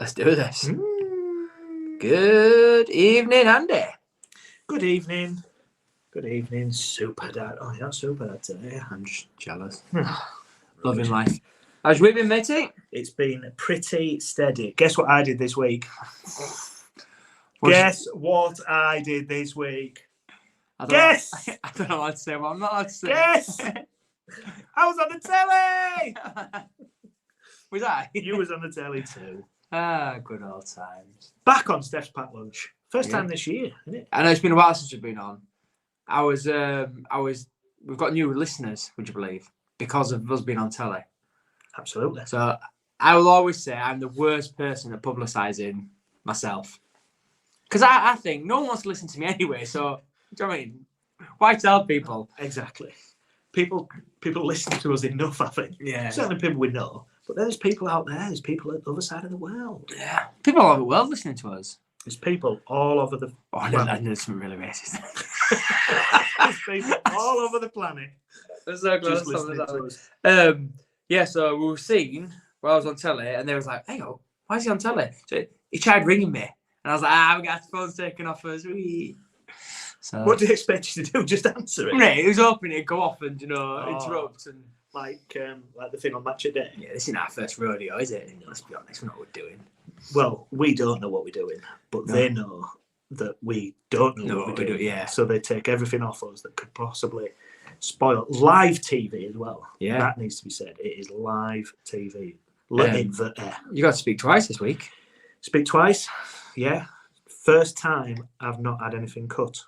Let's do this. Good evening, Andy. Good evening. Good evening, Super Dad. Oh, you're not Super Dad today. I'm just jealous. Loving life. How's your week been, matey? It's been pretty steady. Guess what I did this week? Guess what I did this week? Guess! I don't know what to say, but I'm not allowed to say. Guess! I was on the telly! Was I? You was on the telly too. Ah, good old times. Back on Steph's Pack Lunch. First time this year, isn't it? I know it's been a while since we've been on. We've got new listeners, would you believe, because of us being on telly. Absolutely. So I will always say I'm the worst person at publicising myself. Because I think no one wants to listen to me anyway, so, do you know what I mean? Why tell people? Exactly. People listen to us enough, I think. Yeah. Certainly people we know. But there's people out there. There's people at the other side of the world. Yeah. People all over the world listening to us. There's people all over the planet. I know something really racist. There's people all over the planet. That's so close. Just listening to us. Yeah, so we were seeing while I was on telly, and they was like, hey, why is he on telly? So he tried ringing me. And I was like, we got the phone's taken off us. So, what do you expect you to do? Just answer it? Right, he was hoping it'd go off and, interrupt. And like the thing on Match of Day? Yeah, this isn't our first rodeo, is it? Let's be honest, we know what we're doing. Well, we don't know what we're doing, but they know that we don't know what we're doing. Yeah. So they take everything off us that could possibly spoil. Live TV as well. Yeah. That needs to be said. It is live TV. You got to speak twice this week. Speak twice? Yeah. First time I've not had anything cut.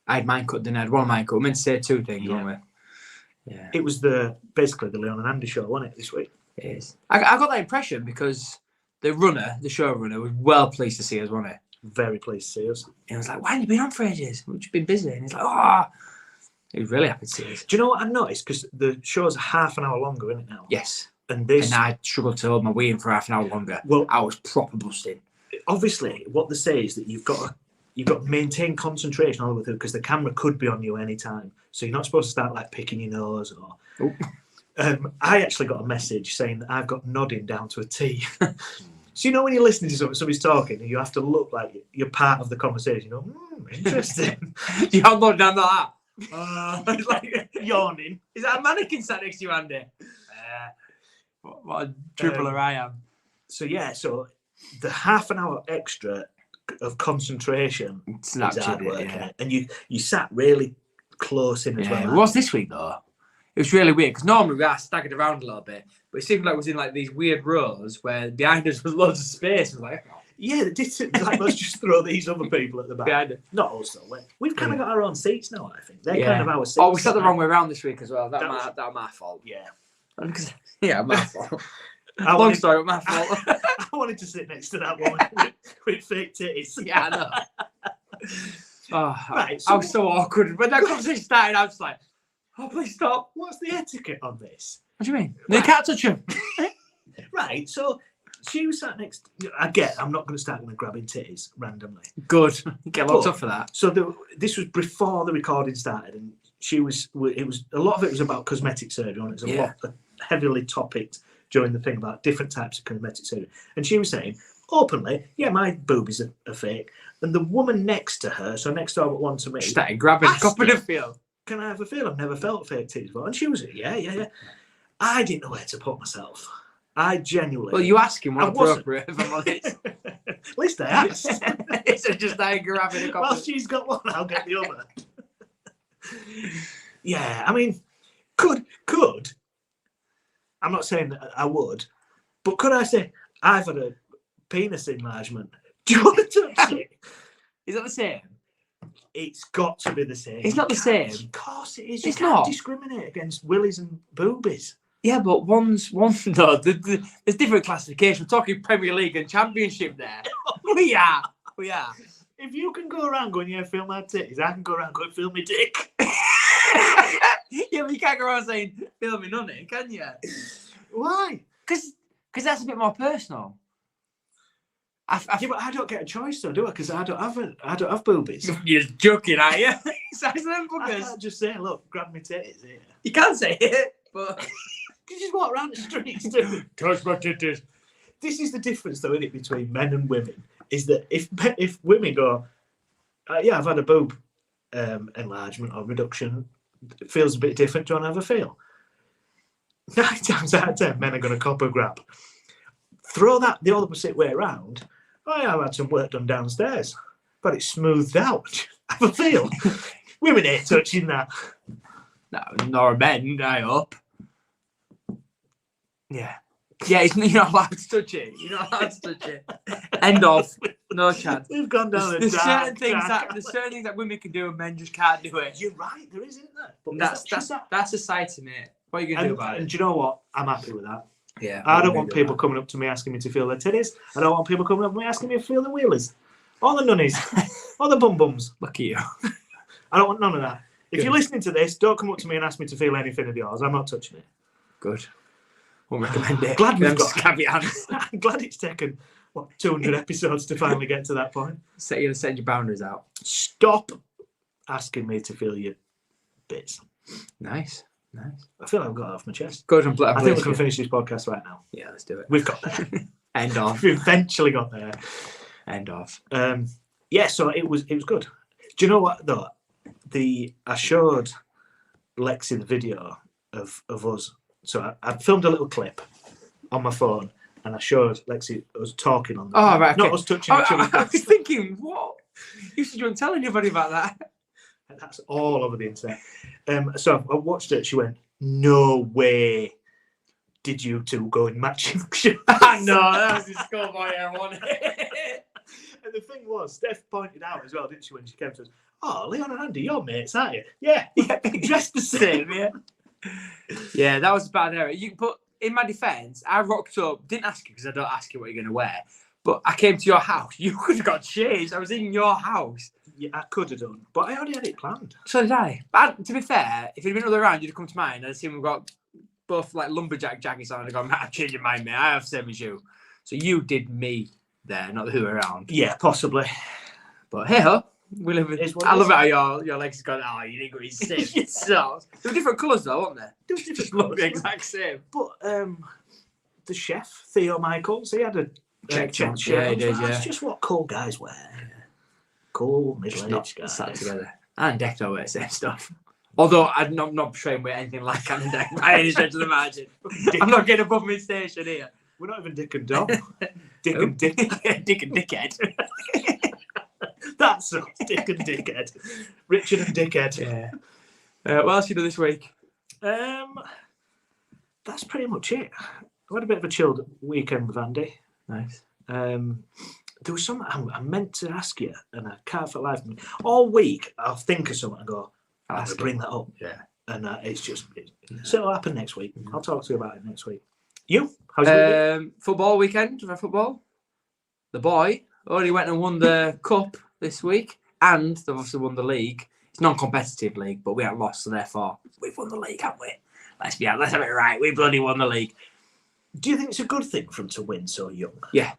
I had mine cut, then I had one of mine cut. We meant to say two things, weren't we? Yeah. It was basically the Leon and Andy show, wasn't it, this week? It is. I got that impression because the showrunner, was well pleased to see us, wasn't he? Very pleased to see us. He was like, why have you been on for ages? We've just been busy. And he's like, he was really happy to see us. Do you know what I've noticed? Because the show's half an hour longer, isn't it now? Yes. And I struggled to hold my wee in for half an hour longer. Well, I was proper busting. Obviously, what they say is that you've got to maintain concentration all the way through because the camera could be on you any time. So you're not supposed to start like picking your nose or. I actually got a message saying that I've got nodding down to a T. So when you're listening to somebody's talking, and you have to look like you're part of the conversation. Interesting. You have nodding down like that. Like yawning. Is that a mannequin sat next to you, Andy? What a dribbler I am. So the half an hour extra of concentration is hard work, and you sat really close in as well. It was this week though. It was really weird because normally we are staggered around a little bit, but it seemed like it was in like these weird rows where behind us was loads of space. It was like, let's just throw these other people at the back. Behind it. Not us though. We've kind of got our own seats now. I think they're kind of our seats. Oh, we sat the wrong way around this week as well. That was my fault. Yeah. My fault. Long story, my fault. I wanted to sit next to that woman with fake titties. Yeah, I know. Right. I was so awkward. When that conversation started, I was like, please stop. What's the etiquette on this? What do you mean? They can't touch him. Right, so she was sat next. I'm not going to start grabbing titties randomly. Good. Get locked up for that. So this was before the recording started, and she was. It was a lot of it was about cosmetic surgery. It was a lot heavily topicked during the thing about different types of cosmetic surgery, and she was saying openly, my boobies are fake, and the woman next to her, so next door but one to me, started grabbing a cup of the feel. Can I have a feel? I've never felt fake titties before. And she was, yeah. I didn't know where to put myself. I genuinely. Well, you ask him what appropriate, if I'm honest. At least I asked. It's just I grabbing a cup. Well, she's got one, I'll get the other. Yeah, I mean, could. I'm not saying that I would, but could I say, I've had a penis enlargement. Do you want to touch it? Is that the same? It's got to be the same. It's not the same. Of course it is. It's you can't not. discriminate against willies and boobies. Yeah, but one's no. There's different classification. We're talking Premier League and Championship there. We are. If you can go around going, feel my titties, I can go around going, feel me dick. Yeah, but you can't go around saying, feel me nunny, can you? Why? Because that's a bit more personal. But I don't get a choice though, do I? Because I don't have boobies. You're joking, are you? I can't just say, look, grab me titties here. You can say it, but you just walk around the streets too. Touch my titties. This is the difference, though, isn't it, between men and women? Is that if women go, yeah, I've had a boob enlargement or reduction, it feels a bit different. Do you want to have a feel? 9 times out of 10, men are going to cop a grab. Throw that the opposite way around. Oh, yeah, I've had some work done downstairs, but it's smoothed out. Have a feel. Women ain't touching that. No, nor men, I hope. Yeah. Yeah, you're not allowed to touch it. You're not allowed to touch it. End of. No chance. We've gone down There's certain things dark. that women can do and men just can't do it. You're right, there isn't there? But That's society, mate. What are you going to do about it? And do you know what? I'm happy with that. Yeah. I don't want people coming up to me asking me to feel their titties. I don't want people coming up to me asking me to feel the wheelies. Or the nunnies. Or the bum-bums. Look at you. I don't want none of that. If Good. you're listening to this, don't come up to me and ask me to feel anything of yours. I'm not touching it. Good. Won't recommend it. Glad we've got scabby hands. I'm glad it's taken, 200 episodes to finally get to that point. You're going to send your boundaries out. Stop asking me to feel your bits. Nice. I feel like I've got it off my chest. Good. I think we can finish this podcast right now. Yeah, let's do it. We've got there. End off. We've eventually got there. End off. Yeah, so it was good. Do you know what though? I showed Lexi the video of us. So I filmed a little clip on my phone and I showed Lexi us talking on the right, okay. not us touching each other. I was thinking, what? You said you wouldn't tell anybody about that. That's all over the internet. So I watched it. She went, "No way! Did you two go in matching shirts?" No, that was the schoolboy I wanted. And the thing was, Steph pointed out as well, didn't she, when she came to us? "Oh, Leon and Andy, you're mates, aren't you?" Yeah, dressed the same. Yeah. Yeah, that was a bad error. But in my defence, I rocked up. Didn't ask you because I don't ask you what you're going to wear. But I came to your house. You could have got changed. I was in your house. Yeah, I could have done, but I already had it planned. So did I. But to be fair, if you'd been other round, you'd have come to mine. I'd seen we've got both like lumberjack jackets on. I'd gone, "Matt, I've changed your mind, mate. I have the same as you." So you did me there, not the who around. Yeah, possibly. But hey ho, we live in. I love it. it how your legs gone. Oh, you didn't go in same socks. They were different colours though, weren't they? They were different Just look colours, the exact same. But the chef, Theo Michaels, he had a check shirt. Yeah, he did. Yeah, that's just what cool guys wear. Cool middle-aged guys. Sat together. And Decto wear the same stuff. Although I'm not portraying with anything like Anna Deck by any stretch of the margin. I'm not getting above my station here. We're not even Dick and Dom. Dick and Dick. Dick and Dickhead. That's us, Dick and Dickhead. Richard and Dickhead. Yeah. What else you do this week? That's pretty much it. I had a bit of a chilled weekend with Andy. Nice. There was something I meant to ask you, and I can't for life. All week, I'll think of something and go, I'll bring that up. Yeah. And so it'll happen next week. I'll talk to you about it next week. You? How's your week? Football weekend for football. The boy already went and won the cup this week, and they've obviously won the league. It's non-competitive league, but we haven't lost, so therefore we've won the league, haven't we? Let's have it right. We bloody won the league. Do you think it's a good thing for him to win so young? Yeah.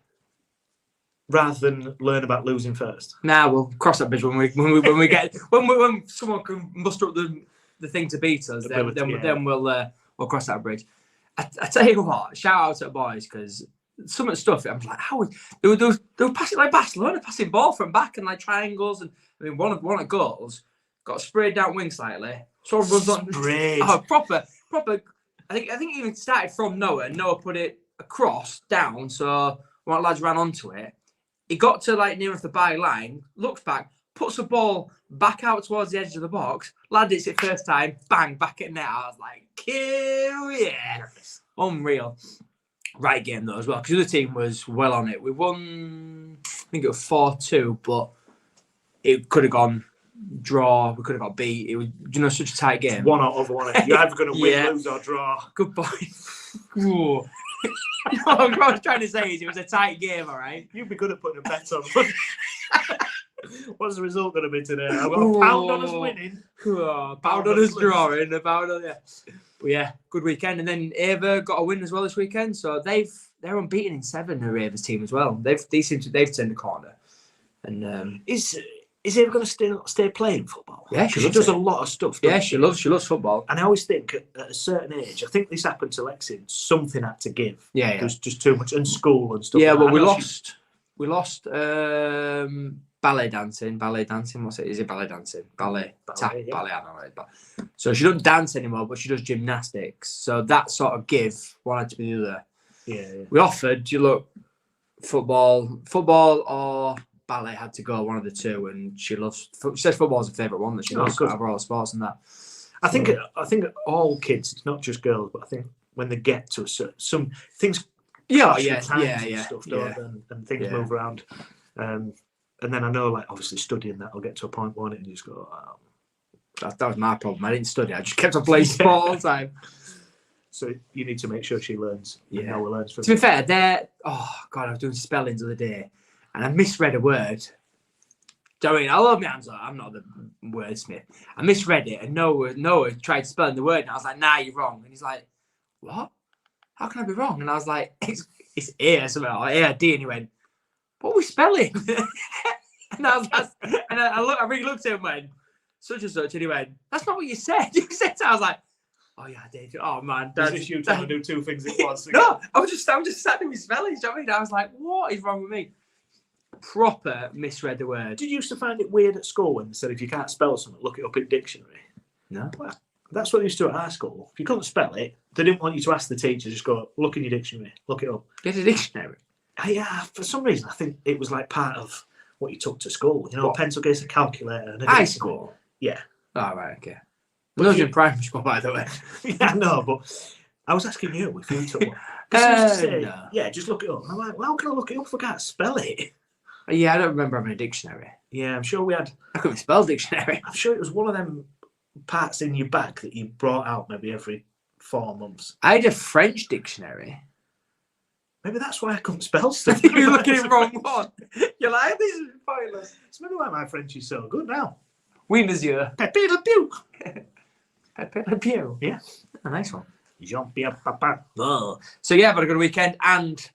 Rather than learn about losing first. Nah, we'll cross that bridge when we get when someone can muster up the thing to beat us. Then we'll cross that bridge. I tell you what, shout out to the boys because some of the stuff I'm like, how they were passing like Barcelona, passing ball from back and like triangles, and I mean one of the goals got sprayed down wing slightly. So runs on proper. I think it even started from Noah. Noah put it across down, so one of the lads ran onto it. He got to like near the byline, looks back, puts the ball back out towards the edge of the box. Lad hits it first time, bang, back at net. I was like, kill yeah. Unreal. Right game though as well, because the other team was well on it. We won, I think it was 4-2, but it could have gone draw. We could have got beat. It was, such a tight game. One out of one. You're either going to win, lose, or draw. Good boy. What I was trying to say is it was a tight game, all right? You'd be good at putting a bet on. What's the result going to be today? I've got a pound on us winning. Pound on us drawing. A pound on, yeah. But yeah, good weekend. And then Ava got a win as well this weekend. So they're unbeaten in 7, her Ava's team as well. They've turned the corner. And is is he ever going to stay playing football? Yeah, she does a lot of stuff. Yeah, she loves football. And I always think at a certain age, I think this happened to Lexi, something had to give. Yeah, yeah. There's just too much, and school and stuff. Yeah, like well, that. we lost ballet dancing. What's it? Is it ballet dancing? Ballet. Ballet, yeah. Ballet, I don't know. But so she doesn't dance anymore, but she does gymnastics. So that sort of give one had to be the other. Yeah. We offered, you look, football or ballet had to go, one of the two, and she says football's her favourite one that she loves out of all sports and that. I think all kids, it's not just girls, but I think when they get to some things, and stuff, and things move around, and then I know, like, obviously studying that, I'll get to a point where it and you just go, that was my problem. I didn't study. I just kept on playing sport all the time. So you need to make sure she learns. Yeah. Noah learns from. To be fair, I was doing spellings the other day, and I misread a word. Do you know what I mean? I love my answer. I'm not the wordsmith. I misread it, and Noah tried spelling the word, and I was like, "Nah, you're wrong." And he's like, "What? How can I be wrong?" And I was like, "It's A or something, or A-D." And he went, "What are we spelling?" And I really looked at him and went, "Such and such," and he went, "That's not what you said." You said that. I was like, "Oh yeah, I did." Oh man, is this you trying to do two things at once? No, I was just sat with spellings. Do you know what I mean? I was like, "What is wrong with me?" Proper misread the word. Did you used to find it weird at school when they said if you can't spell something, look it up in dictionary? No. Well, that's what they used to do at our school. If you couldn't spell it, they didn't want you to ask the teacher. Just go look in your dictionary, look it up. Get a dictionary. Yeah, for some reason I think it was like part of what you took to school. You know, what? A pencil case, a calculator, and a High dictionary. school. Yeah. Oh right, okay. Well, those in primary school, by the way. Yeah, no, but I was asking you if you took one. Say, no. Yeah, just look it up. And I'm like, well, how can I look it up if I can't spell it? Yeah, I don't remember having a dictionary. Yeah, I'm sure we had. I couldn't spell dictionary. I'm sure it was one of them parts in your bag that you brought out maybe every 4 months. I had a French dictionary. Maybe that's why I couldn't spell stuff. You're looking at the wrong one. You're like, this is pointless. It's maybe why my French is so good now. Oui, monsieur. Pepe le Pew. Pepe le Pew. Yeah. A nice one. Jean-Pierre Papa. Oh. So yeah, I've had a good weekend, and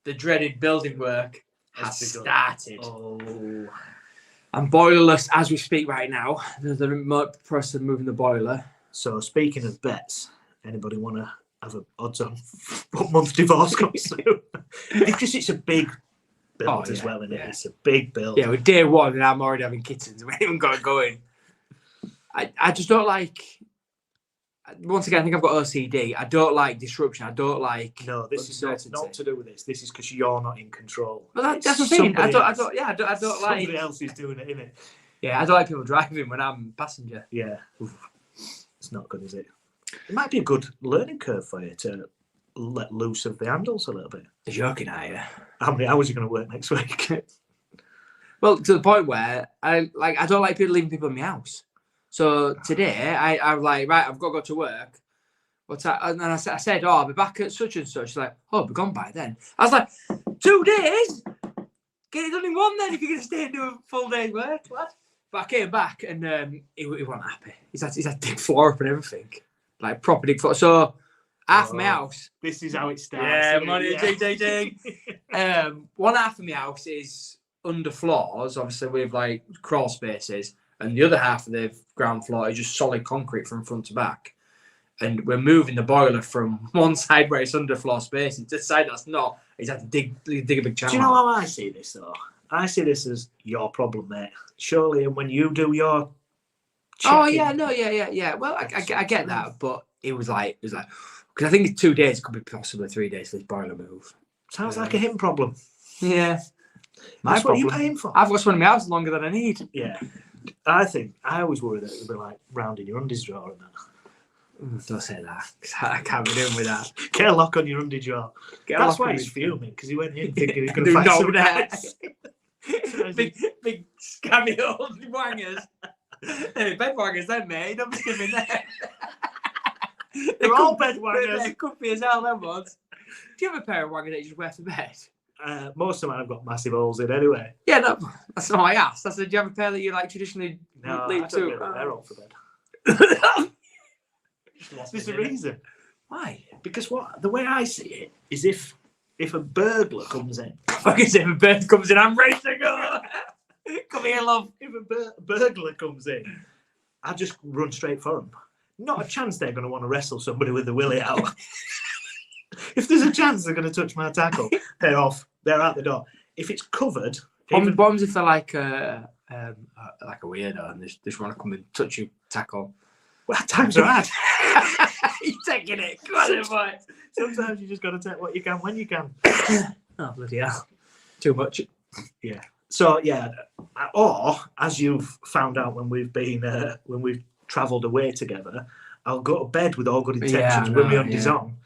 the dreaded building work has started. Oh. I'm boilerless as we speak right now. There's the remote process of moving the boiler. So speaking of bets, anybody want to have an odds on what month divorce comes through? Because it's a big build as well, isn't it? It's a big build. Yeah, with day one, and I'm already having kittens. We haven't even got it going. I just don't like. Once again, I think I've got OCD. I don't like disruption. I don't like. No, this is not to do with this. This is because you're not in control. But that's what I'm saying. I don't like. Somebody else is doing it, innit? Yeah, I don't like people driving when I'm passenger. Yeah, it's not good, is it? It might be a good learning curve for you to let loose of the handles a little bit. You're joking, are you? How many hours are you going to work next week? Well, to the point where I don't like people leaving people in my house. So today I was like, right, I've got to go to work. And then I said, I'll be back at such and such. She's like, oh, I'll be gone by then. I was like, 2 days? Get it done in one then if you're going to stay and do a full day's work, lad. But I came back and he wasn't happy. He's had dig floor up and everything. Like proper dig floor. So half my house. This is how it starts. Yeah, money, ding. One half of my house is under floors, obviously with like crawl spaces. And the other half of the ground floor is just solid concrete from front to back. And we're moving the boiler from one side where it's underfloor space to the side that's not. He's had to dig a big channel. Do you know how I see this though? I see this as your problem, mate. Surely, and when you do your checking, oh yeah, no, yeah. Well, I get that, but it was like because I think it's 2 days, it could be possibly 3 days for this boiler move. Sounds like a him problem. Yeah, that's what you paying for. I've got someone in my house longer than I need. Yeah, I always worry that it'll be like rounding your undies drawer and that. Don't say that. I can't be doing with that. Get a lock on your undie drawer. That's why he's fuming, because he went in thinking he's going to find some nice. big scabby old wangers. They're bed wangers then, mate. Don't be giving them. They're all bed wangers. They're comfy as hell, them ones. Do you have a pair of wangers that you just wear for bed? Most of mine have got massive holes in anyway. Yeah, no, that's not what I asked. I said, do you have a pair that you like traditionally leave to? Really wear all for bed. There's a reason. Why? Because the way I see it is if a burglar comes in. Fuck, if a bird comes in, I'm ready to go. Come here, love. If a burglar comes in, I just run straight for them. Not a chance they're going to want to wrestle somebody with the willy out. If there's a chance they're going to touch my tackle, they're off. They're out the door. If it's covered, bombs if they're like a weirdo and they just want to come and touch you, tackle. Well, times are hard. You're taking it. Come on, boy. Sometimes you just got to take what you can when you can. Oh, bloody hell. Too much. Yeah. So, yeah. Or, as you've found out when we've travelled away together, I'll go to bed with all good intentions with my undies on.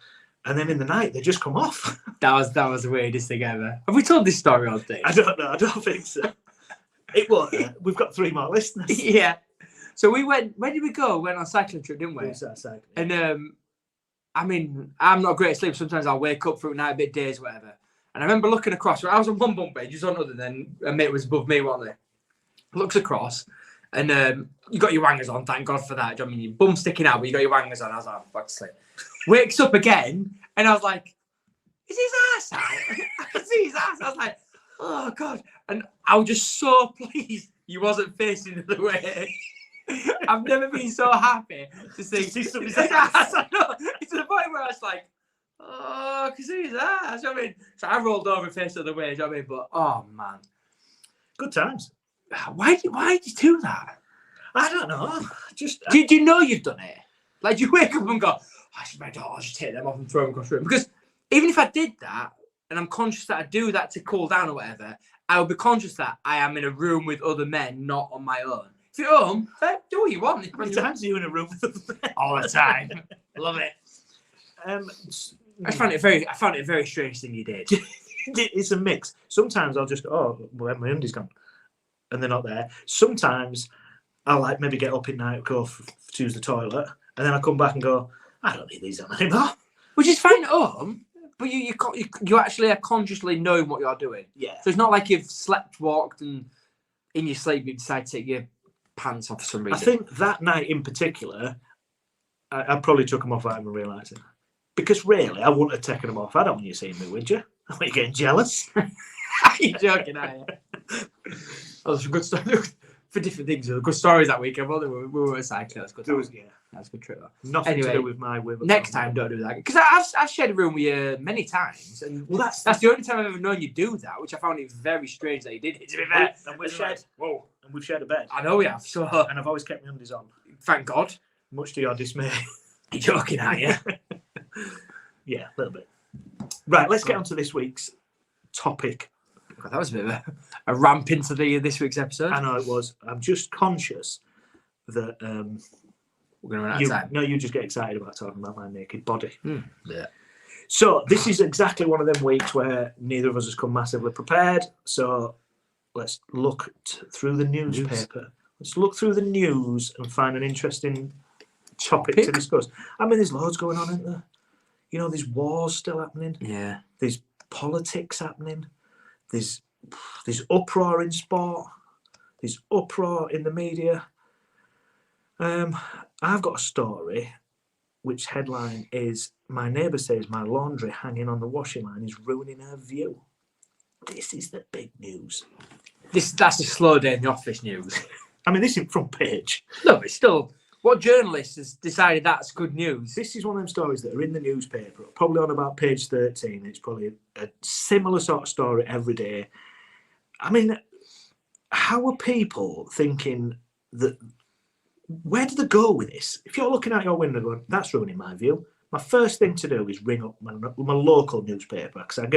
And then in the night, they just come off. That was the weirdest thing ever. Have we told this story all day? I don't know. I don't think so. It was. We've got 3 more listeners. Yeah. So we went. Where did we go? We went on a cycling trip, didn't we? We went cycling. And I mean, I'm not great at sleep. Sometimes I'll wake up through the night a bit dazed, whatever. And I remember looking across. I was on one bunk bed, just on other. Then a mate was above me, wasn't they? Looks across, and you got your wangers on. Thank God for that. Do you know what I mean? Your bum sticking out, but you got your wangers on. I was like, I'm back to sleep. Wakes up again, and I was like, is his ass out? I could see his ass. I was like, oh God. And I was just so pleased he wasn't facing the other way. I've never been so happy to see somebody's ass. I know. It's to the point where I was like, oh, I can see his ass. You know what I mean? So I rolled over and faced the other way. You know what I mean? But, oh, man. Good times. Why did you do that? I don't know. Just do you know you've done it? Like, do you wake up and go, I should my daughter, I'll just take them off and throw them across the room? Because even if I did that, and I'm conscious that I do that to cool down or whatever, I will be conscious that I am in a room with other men, not on my own. If you're at home, do what you want. How many times are you in a room with other men? All the time. Love it. I found it a very strange thing you did. It's a mix. Sometimes I'll just go, where my undies gone? And they're not there. Sometimes I'll like maybe get up at night, go to use the toilet, and then I come back and go, I don't need these on anymore. Which is fine at home, but you actually are consciously knowing what you're doing. Yeah. So it's not like you've slept, walked, and in your sleep you decide to take your pants off for some reason. I think that night in particular, I probably took them off without even realising. Because really, I wouldn't have taken them off. I don't want you seeing me, would you? Are you getting jealous? You're joking, are you? That was a good story. For different things, good stories that weekend. Well, we were cycling. That's good. That's a good trip. Nothing to do with my women. Next time, don't do that. Because I've shared a room with you many times, and that's the only time I've ever known you do that, which I found it very strange that you did it. To be fair, and we've shared a bed. I know we have. So, and I've always kept my undies on. Thank God. Much to your dismay. You're joking, aren't you? Yeah, a little bit. Right, let's get on to this week's topic. God, that was a bit of a ramp into this week's episode. I know it was. I'm just conscious that we're going to run out of time. No, you just get excited about talking about my naked body. Yeah. So this is exactly one of them weeks where neither of us has come massively prepared. So let's look through the newspaper. Let's look through the news and find an interesting topic to discuss. I mean, there's loads going on, isn't there? You know, there's wars still happening. Yeah. There's politics happening. There's uproar in sport. There's uproar in the media. I've got a story which headline is, my neighbour says my laundry hanging on the washing line is ruining her view. This is the big news. That's a slow day in the office news. I mean, this isn't front page. No, but still, what journalist has decided that's good news? This is one of them stories that are in the newspaper, probably on about page 13. It's probably a similar sort of story every day. I mean, how are people thinking that... Where do they go with this? If you're looking out your window going, that's ruining my view, my first thing to do is ring up my local newspaper, because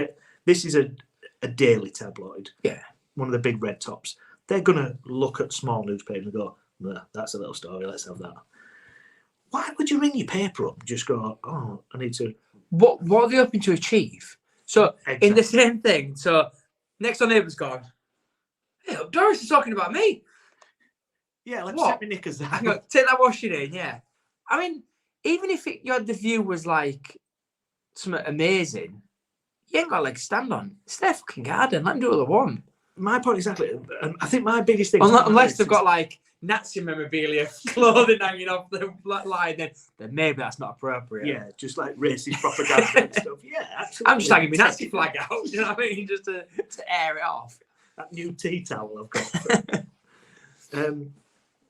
this is a daily tabloid. Yeah. One of the big red tops. They're going to look at small newspapers and go, that's a little story, let's have that. Why would you ring your paper up and just go, oh, I need to... What are they hoping to achieve? So, exactly. In the same thing, so next door neighbour's gone, hey, Doris is talking about me. Yeah, let's take my knickers down. Take that washing in, yeah. I mean, even if the view was like something amazing, you ain't got a leg to stand on. It's their fucking garden. Let them do what they want. My point exactly. I think my biggest thing... Unless they've got like Nazi memorabilia, clothing hanging off the line, then maybe that's not appropriate. Yeah, just like racist propaganda and stuff. Yeah, absolutely. I'm just hanging my Nazi flag out, you know what I mean? Just to air it off. that new tea towel I've got.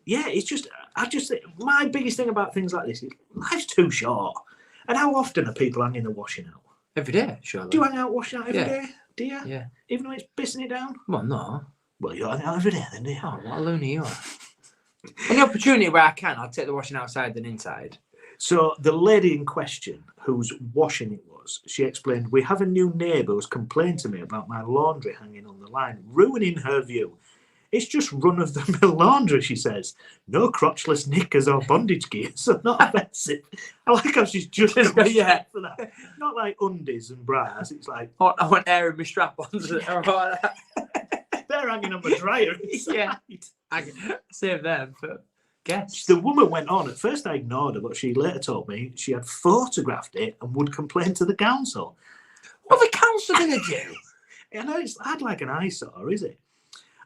Yeah, it's just, my biggest thing about things like this is life's too short. And how often are people hanging the washing out? Every day, surely. Do you hang out washing out every day? Do you? Yeah. Even though it's pissing it down? Well, no. Well, you hang out every day then, do you? Oh, what a loony you are. Any opportunity where I can, I'll take the washing outside than inside. So the lady in question, whose washing it was, she explained, we have a new neighbour who's complained to me about my laundry hanging on the line, ruining her view. It's just run-of-the-mill laundry, she says. No crotchless knickers or bondage gear, so not offensive. I like how she's just for that. Not like undies and bras. It's like... I want air in my strap-ons. They're hanging on my dryer inside. Yeah. I can save them for guests. The woman went on. At first I ignored her, but she later told me she had photographed it and would complain to the council. What are the council going to do? I know it's hard like an eyesore, is it?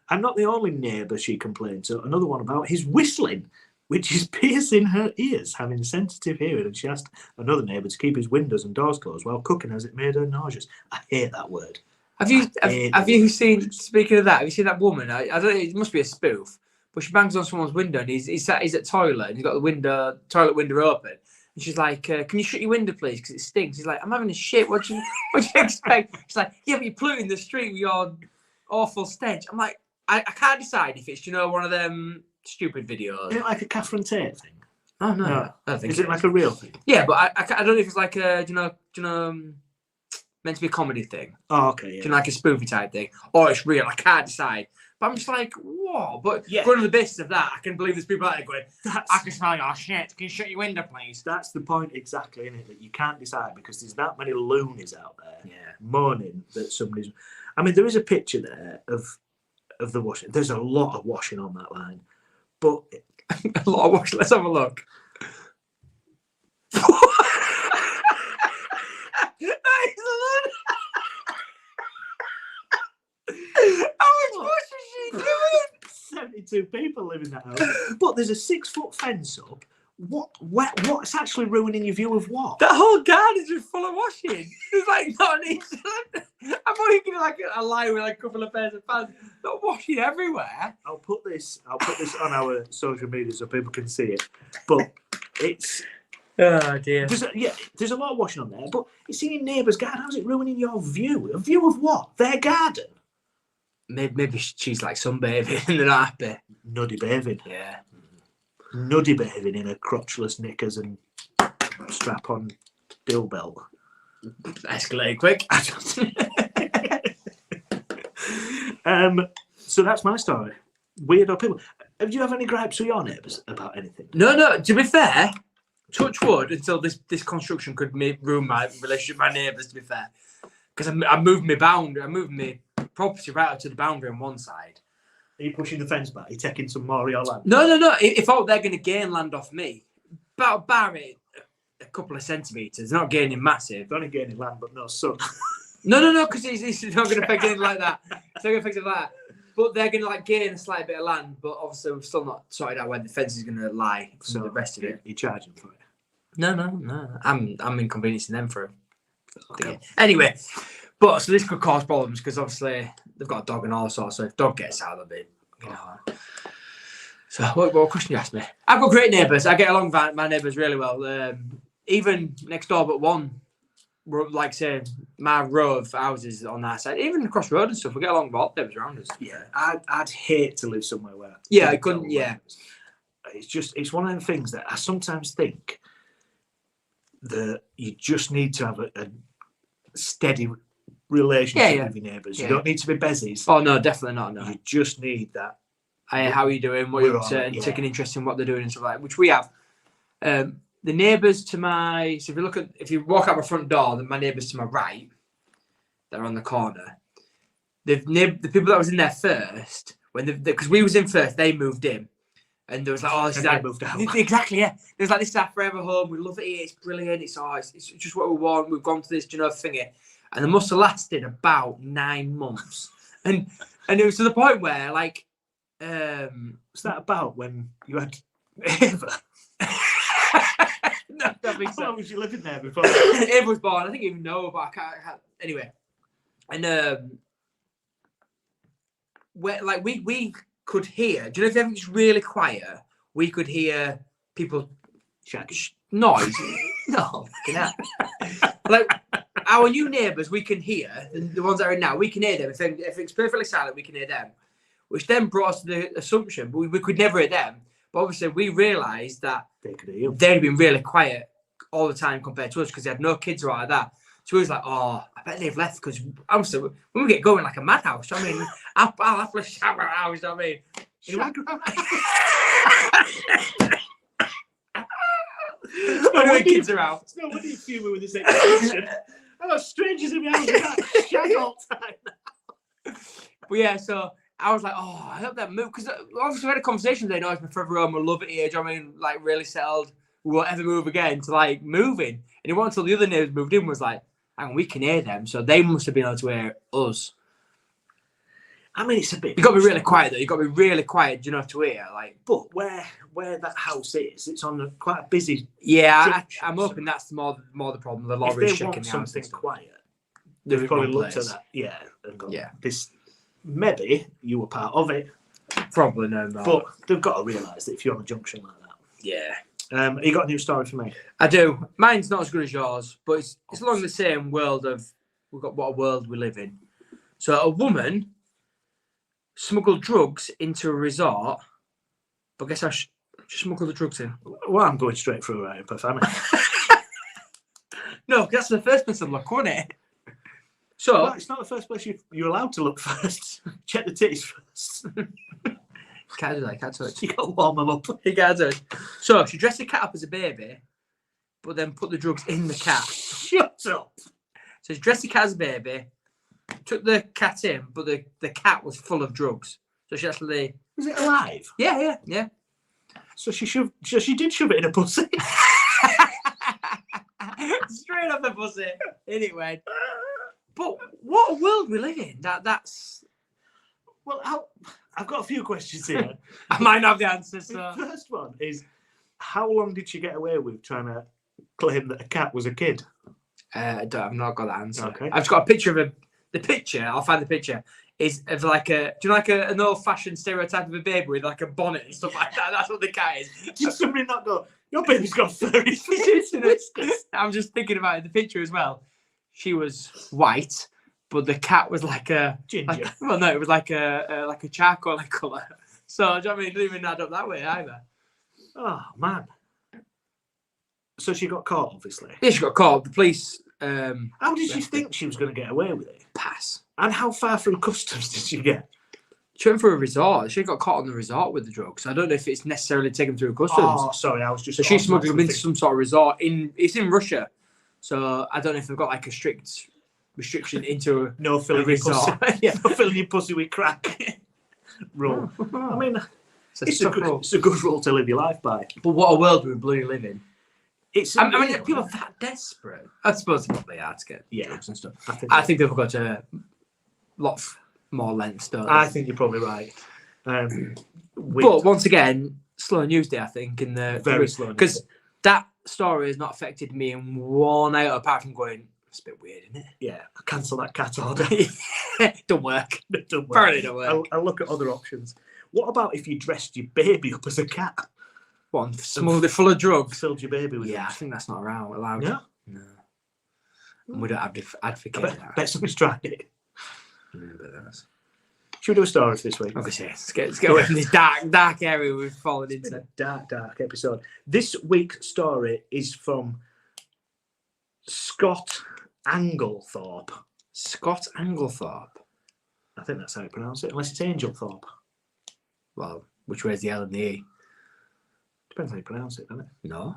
I'm not the only neighbour she complained to. Another one about his whistling, which is piercing her ears, having sensitive hearing. And she asked another neighbour to keep his windows and doors closed while cooking as it made her nauseous. I hate that word. Have you seen, speaking of that, have you seen that woman? I don't know, it must be a spoof, but she bangs on someone's window and he's at toilet and he's got the toilet window open. And she's like, can you shut your window, please? Because it stinks. He's like, I'm having a shit. What do you expect? She's like, yeah, but you're polluting the street with your awful stench. I'm like, I can't decide if it's, one of them stupid videos. Is it like a Catherine Tate thing? Oh, no. I don't think is it like a real thing? Yeah, but I don't know if it's like a, meant to be a comedy thing. Oh, okay, yeah. Like a spoofy type thing. Or it's real. I can't decide. But I'm just like, whoa. But going on the basis of that, I can believe there's people out there going, I can smell your shit. Can you shut your window, please? That's the point exactly, isn't it? That you can't decide because there's that many loonies out there moaning that somebody's... I mean, there is a picture there of the washing. There's a lot of washing on that line. But... a lot of washing. Let's have a look. How much wash is she doing? 72 people live in that house. But there's a 6-foot fence up. What's actually ruining your view of what? That whole garden's just full of washing. There's like not an inch. I'm thinking like a line with like a couple of pairs of pants. Not washing everywhere. I'll put this on our social media so people can see it. But it's... Oh dear. There's a lot of washing on there, but it's in your neighbour's garden. How's it ruining your view? A view of what? Their garden? Maybe she's like sunbathing and they're not happy. Nuddy bathing. Yeah. Nuddy bathing in her crotchless knickers and strap-on dill belt. Escalated quick. So that's my story. Weirdo people. Do you have any gripes with your neighbours about anything? No. To be fair, touch wood until this construction could ruin my relationship with my neighbours, to be fair. Because I moved my property right up to the boundary on one side. Are you pushing the fence back? Are you taking some more of your land? No. If they're going to gain land off me, bar it a couple of centimetres, not gaining massive. They're only gaining land, but no sun. No, because it's not going to affect anything like that. It's not going to affect it like that. But they're going to gain a slight bit of land, but obviously we've still not sorted out where the fence is going to lie from the rest of it. You're charging for it? No. I'm inconveniencing them for it. Okay. Anyway, but so this could cause problems because obviously they've got a dog and all sorts. So if dog gets out of it, So what question you asked me? I've got great neighbours. I get along with my neighbours really well. Even next door but one, like say my row of houses on that side, even across the road and stuff, we get along with all neighbours around us. Yeah, I'd hate to live somewhere where I couldn't. Yeah, it's one of them things that I sometimes think that you just need to have a steady relationship with your neighbours. You don't need to be bezies. Oh no, definitely not. No, you just need that. Hey, how are you doing? What you're up to? And taking interest in what they're doing and stuff like that, which we have. The neighbours to my, so if you walk out my front door, then my neighbours to my right, they're on the corner. The people that was in there first, because we was in first, they moved in. And there was like, this is our, moved out. Exactly, yeah. There's like, this is our forever home. We love it here. It's brilliant. It's just what we want. We've gone to this, thingy. And it must have lasted about 9 months. And it was to the point where, like... was that about when you had Ava? No, that makes sense. How long was you living there before? Ava was born. I think you even know, but I can't. Anyway. And we could hear. Do you know if everything's really quiet? We could hear people noise. No, fucking hell. Like our new neighbours, we can hear the ones that are in now. We can hear them. If it's perfectly silent, we can hear them. Which then brought us to the assumption, but we could never hear them. But obviously, we realised that they'd been really quiet all the time compared to us because they had no kids or like that. So we was like, oh, I bet they've left because honestly, when we get going like a madhouse, I mean, I'll happily shout our house, I mean. When kids are out. It's no wonder you fuming with this expression. I've got strangers in my house that shag all the time. But yeah, so I was like, oh, I hope that move. Because obviously we had a conversation today, no, it's my forever home, we'll love it here. Do you know what I mean? Like, really settled. We won't ever move again to like moving. And it wasn't until the other neighbours moved in was like, hang on, we can hear them. So they must have been able to hear us. I mean, it's a bit. You've got to be really quiet, though. You've got to be really quiet, do you know, to hear. Like, but where that house is, it's on quite a busy. Yeah, I'm hoping that's more the problem. The lorries checking the house. Something quiet. They've probably looked at that, yeah, and gone, yeah. This maybe you were part of it. Probably no. But they've got to realise that if you're on a junction like that. Yeah. You got a new story for me? I do. Mine's not as good as yours, but it's along the same world of what a world we live in. So a woman smuggled drugs into a resort, but guess how she smuggled the drugs in? Well, I'm going straight through right per family. No, that's the first place to look, wasn't it? So well, it's not the first place you're allowed to look first. Check the titties first. Can't do that. Can't touch. You got to warm them up. You can't touch. So she dressed the cat up as a baby, but then put the drugs in the cat. Shut up. So she dressed the cat as a baby, took the cat in, but the cat was full of drugs. So she actually... Was it alive? Yeah. So she did shove it in a pussy. Straight up a pussy. In it went. But what a world we live in. That's... Well, I've got a few questions here. I might not have the answers. So. The first one is, how long did she get away with trying to claim that a cat was a kid? I've not got that answer. Okay. I've just got a picture of the picture, I'll find the picture, is of like do you know like an old-fashioned stereotype of a baby with like a bonnet and stuff like that? That's what the cat is. Did somebody not go, your baby's got furry features? I'm just thinking about it, the picture as well. She was white, but the cat was like a ginger. Well, no, it was like a charcoal colour. So, do you know what I mean? It didn't even add up that way either. Oh, man. So she got caught, obviously. Yeah, she got caught. The police... how did she think she was going to get away with it? Pass. And how far through customs did she get? She went for a resort. She got caught on the resort with the drugs. I don't know if it's necessarily taken through customs. Oh, sorry, I was just... So she smuggled them into some sort of resort. It's in Russia. So I don't know if they've got like a strict restriction into no filling a resort. Your pussy. Yeah, no filling your pussy with crack. Rule. I mean, it's a good rule to live your life by. But what a world we bloody live in. I mean, people are that desperate. I suppose they probably are to get drugs and stuff. I think people got to a lot more lengths, don't they? I think you're probably right. But once again, slow news day, I think. Very slow news. Because that story has not affected me in one iota, apart from going, it's a bit weird, isn't it? Yeah, I'll cancel that cat order. Don't work. Apparently don't work. I'll look at other options. What about if you dressed your baby up as a cat? What, smuggled it full of drugs? Filled your baby with drugs? I think that's not allowed. Yeah? No. We don't have to advocate that. I bet somebody's tried it. Yeah, but that's... Should we do a story for this week? Okay, let's get away from this dark area we've fallen into. A dark episode. This week's story is from Scott Anglethorpe. Scott Anglethorpe? I think that's how you pronounce it, unless it's Angelthorpe. Well, which way is the L and the E? Depends how you pronounce it, doesn't it? No.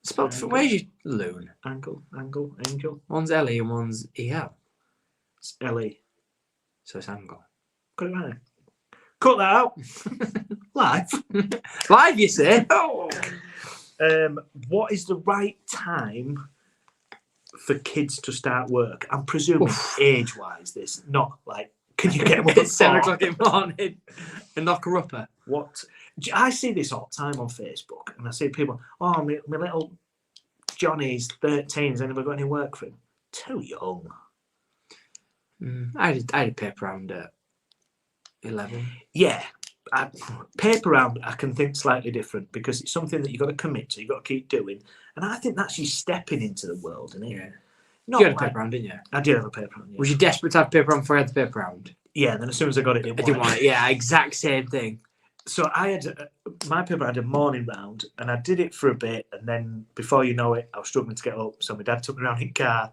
Spelled where's your loon? Angel. One's L-E and one's E-L. It's L-E. So it's Angle. Got it right. Cut that out. Live, you say? Oh. What is the right time for kids to start work? I'm presuming age-wise, this, not like, can you get them up at 7 o'clock in the morning and knock her up? What? I see this all the time on Facebook, and I see people, oh, my little Johnny's 13, has anybody got any work for him? Too young. I had a paper round 11. Yeah. Paper round, I can think slightly different because it's something that you've got to commit to, you've got to keep doing. And I think that's you stepping into the world, isn't it? Yeah. Not You had a like, paper round, didn't you? I did have a paper round, yeah. Was you desperate to have paper round before you had the paper round? Yeah, and then as soon as I got it, I didn't want it. Yeah, exact same thing. So I had my paper had a morning round, and I did it for a bit, and then before you know it, I was struggling to get up. So my dad took me around in the car.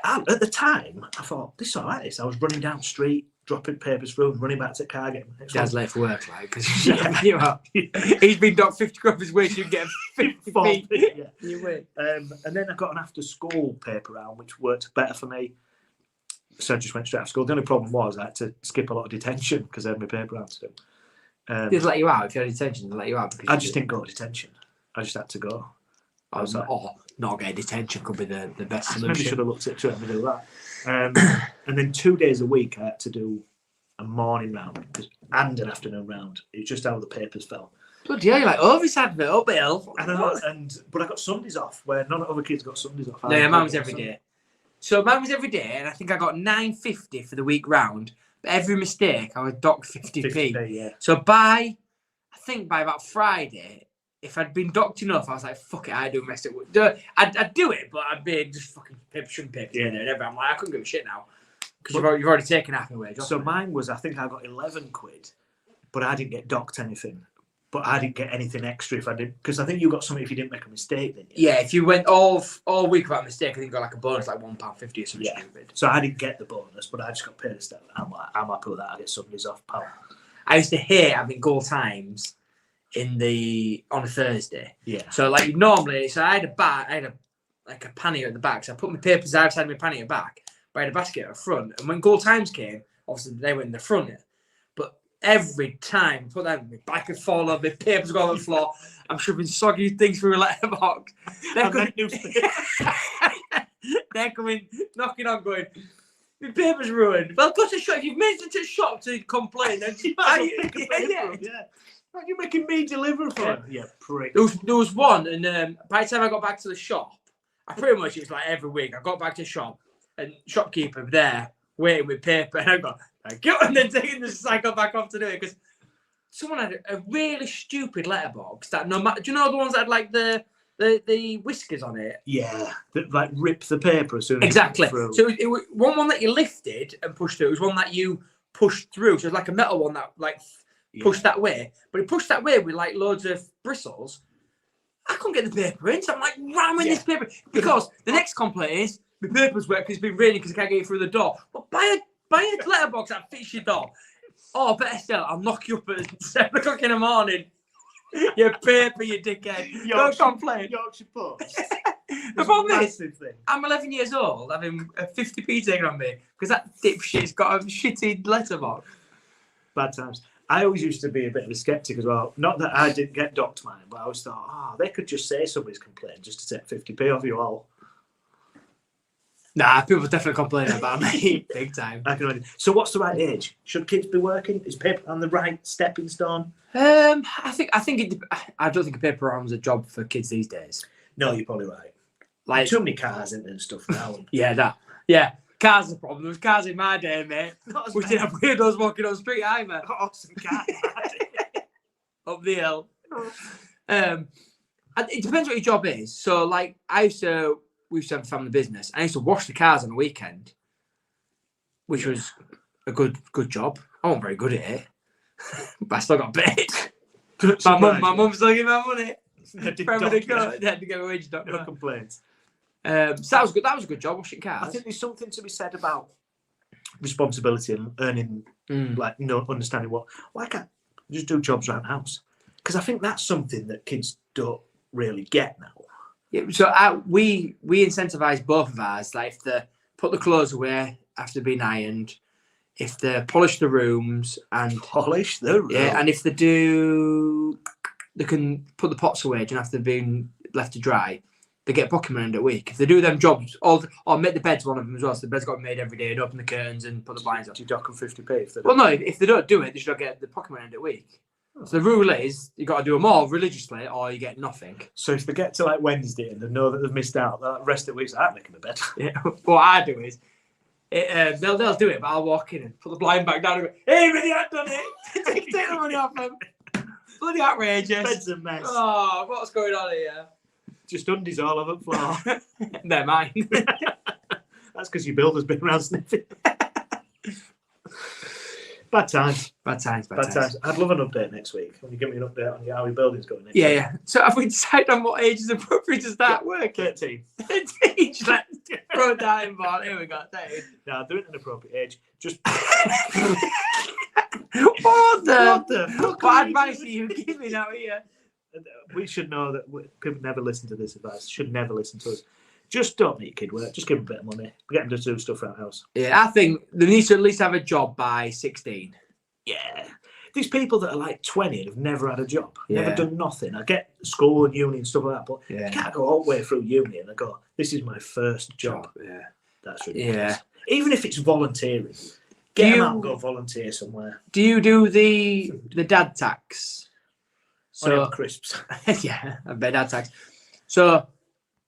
At the time, I thought this is all right. This I was running down the street, dropping papers through, and running back to the car. Getting Dad's late for work, like because he's been docked 50 quid his way, so you get 50 yeah. You win. And then I got an after-school paper round, which worked better for me. So I just went straight after school. The only problem was I had to skip a lot of detention because I had my paper round to do. They'd let you out if you had detention. They'd let you out because I just didn't go to detention. I just had to go. I was like, not getting detention could be the best solution. Maybe should have looked at trying to do that. And then 2 days a week I had to do a morning round and an afternoon round. It's just how the papers fell. Bloody hell, you're like, oh, this advert uphill. I know, but I got Sundays off where none of the other kids got Sundays off. No, yeah, mine was every day. So mine was every day, and I think I got £9.50 for the week round. But every mistake, I was docked 50p. Yeah. So I think by about Friday, if I'd been docked enough, I was like, fuck it, I do mess it. I'd do it, but I'd be just fucking shouldn't pay in there. And I'm like, I couldn't give a shit now because you've already taken half my wage off. So mine was, I think I got 11 quid, but I didn't get docked anything. But I didn't get anything extra if I didn't, because I think you got something if you didn't make a mistake. Then yeah, if you went all week without a mistake, I think you got like a bonus, like £1.50 or something stupid. So I didn't get the bonus, but I just got paid a step. I'm happy with that. I get Sundays off, pal. I used to hate having goal times on a Thursday. Yeah. So like normally, so I had a pannier at the back. So I put my papers outside my pannier back, but I had a basket at the front. And when goal times came, obviously they went in the front. But every time I put that, my back would fall off, my papers go on the floor. I'm shoving soggy things through a letterbox. They're coming, knocking on, going, my paper's ruined. Well, go to the shop. If you've made it to the shop to complain, then You're making me deliver for him. Yeah, prick. There was one, and by the time I got back to the shop, it was like every week. I got back to the shop, and shopkeeper there waiting with paper, and I go, thank you, and then taking the cycle back off to do it because someone had a really stupid letterbox that no matter. Do you know the ones that had like the whiskers on it? Yeah, that like rip the paper as soon as exactly. Through. So it was one that you lifted and pushed through. It was one that you pushed through. So it was like a metal one that like. Pushed that way, but it pushed that way with like loads of bristles. I couldn't get the paper in, so I'm like ramming this paper because the next complaint is my paper's wet because it's been raining because I can't get it through the door. But buy a letterbox that fits your door. Oh, better still, I'll knock you up at 7 o'clock in the morning. Your paper, you dickhead. Don't complain. Yorkshire Post. The problem is, I'm 11 years old having a 50p taken on me because that dipshit's got a shitty letterbox. Bad times. I always used to be a bit of a skeptic as well. Not that I didn't get docked mine, but I always thought, they could just say somebody's complained just to take 50p off you all. Nah, people definitely complaining about me big time. I can imagine. So what's the right age? Should kids be working? Is paper on the right stepping stone? I don't think a paper round's a job for kids these days. No, you're probably right. Like too many cars in there and stuff now. Yeah. Cars are the problem. There was cars in my day, mate. We didn't have weirdos walking on the street either. Awesome cars. Up the hill. It depends what your job is. So, like, we used to have a family business. I used to wash the cars on a weekend, which was a good job. I wasn't very good at it, but I still got paid. my mum still gave me my money. They had to get a wage doctor. No complaints. So that was good. That was a good job washing cars. I think there's something to be said about responsibility and earning, understanding why can't you just do jobs around the house? Because I think that's something that kids don't really get now. Yeah, so we incentivise both of ours. Like if they put the clothes away after being ironed, if they polish the rooms and and if they do, they can put the pots away after they've been left to dry. They get a pocket money end of the week. If they do them jobs, or make the beds one of them as well. So the bed's got to be made every day and open the curtains and put the blinds up. Do you dock them 50p? Well, no, if they don't do it, they should get the pocket money end of the week. Oh. So the rule is you got to do them all religiously or you get nothing. So if they get to like Wednesday and they know that they've missed out, the rest of the week's like, I'm making the bed. Yeah. What I do is They'll do it, but I'll walk in and put the blind back down and go, "Hey, really, I've done it. Take the money off them. Bloody outrageous. Bed's a mess. Oh, what's going on here? Just undies all over the floor. They're mine. That's because your builder's been around sniffing. Bad times. Bad times. I'd love an update next week. When you give me an update on how your building's going next Yeah, week. yeah. So have we decided on what age is appropriate to start work? 13. 13. Throw a diving ball. Here we go. 13. No, do it at an appropriate age. Just What the fuck? What advice are you giving out here? We should know that people never listen to this advice. Should never listen to us. Just don't make your kid work. Just give them a bit of money. Get them to do stuff around the house. Yeah, I think they need to at least have a job by 16. Yeah. These people that are like 20 and have never had a job, Yeah. never done nothing. I get school and uni and stuff like that, but Yeah. you can't go all the way through uni and go, this is my first job. Yeah. That's ridiculous. Yeah. Even if it's volunteering, get them out and go volunteer somewhere. Do you do the dad tax? So crisps. Yeah, I bet dad tax. So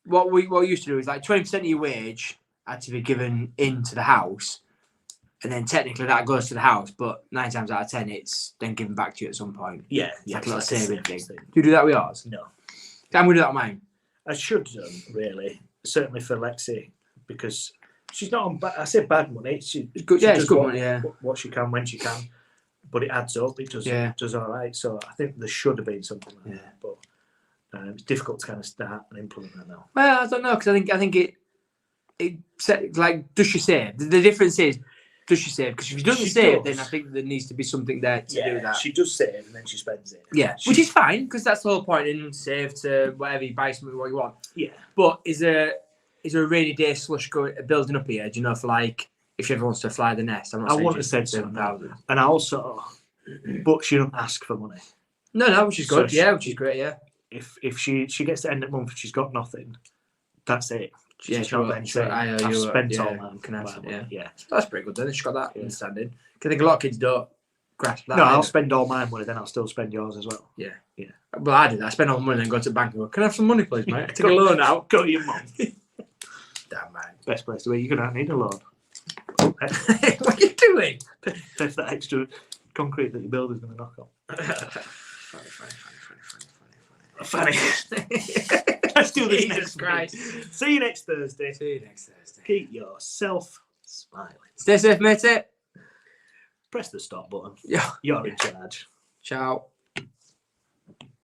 what we used to do is like 20% of your wage had to be given into the house, and then technically that goes to the house, but 9 times out of 10 it's then given back to you at some point. Yeah, It's like a little saving thing. thing. Do you do that with yours? No. I'm gonna do that on mine. I should really. Certainly for Lexi, because she's not on, I say bad money. It's good. Yeah, it's good what, money. Yeah. What she can, when she can. But it adds up. It does all right. So I think there should have been something like that. But it's difficult to kind of start and implement that now. Well, I don't know, because I think it like, does she save? The difference is, does she save? Because if she doesn't save, then I think there needs to be something there to do that. She does save and then she spends it. Yeah, which is fine, because that's the whole point. In save to whatever you buy something what you want. Yeah. But is there a rainy day slush building up here? Do you know, for like if she ever wants to fly the nest? I'm not saying I want to say 7,000. And I also, but she don't ask for money. No, which is good. So which is great. Yeah. If she gets to the end of the month, she's got nothing. That's it. Yeah, She's not then saying, I've spent all that. Yeah. That's pretty good then. She's got that understanding. Because I think a lot of kids don't grasp that. No, I'll spend all my money, then I'll still spend yours as well. Yeah. Well, I do that. I spend all the money and go to the bank and go, "Can I have some money, please, mate? Take a loan out." Go to your mum. Damn, man. Best place to be. You're going to need a loan. What are you doing? Pay for that extra concrete that your builder's going to knock on. Funny. Let's do this next Christ. See you next Thursday. Keep yourself smiling. Stay safe, matey. Press the stop button. Yeah. You're in charge. Ciao.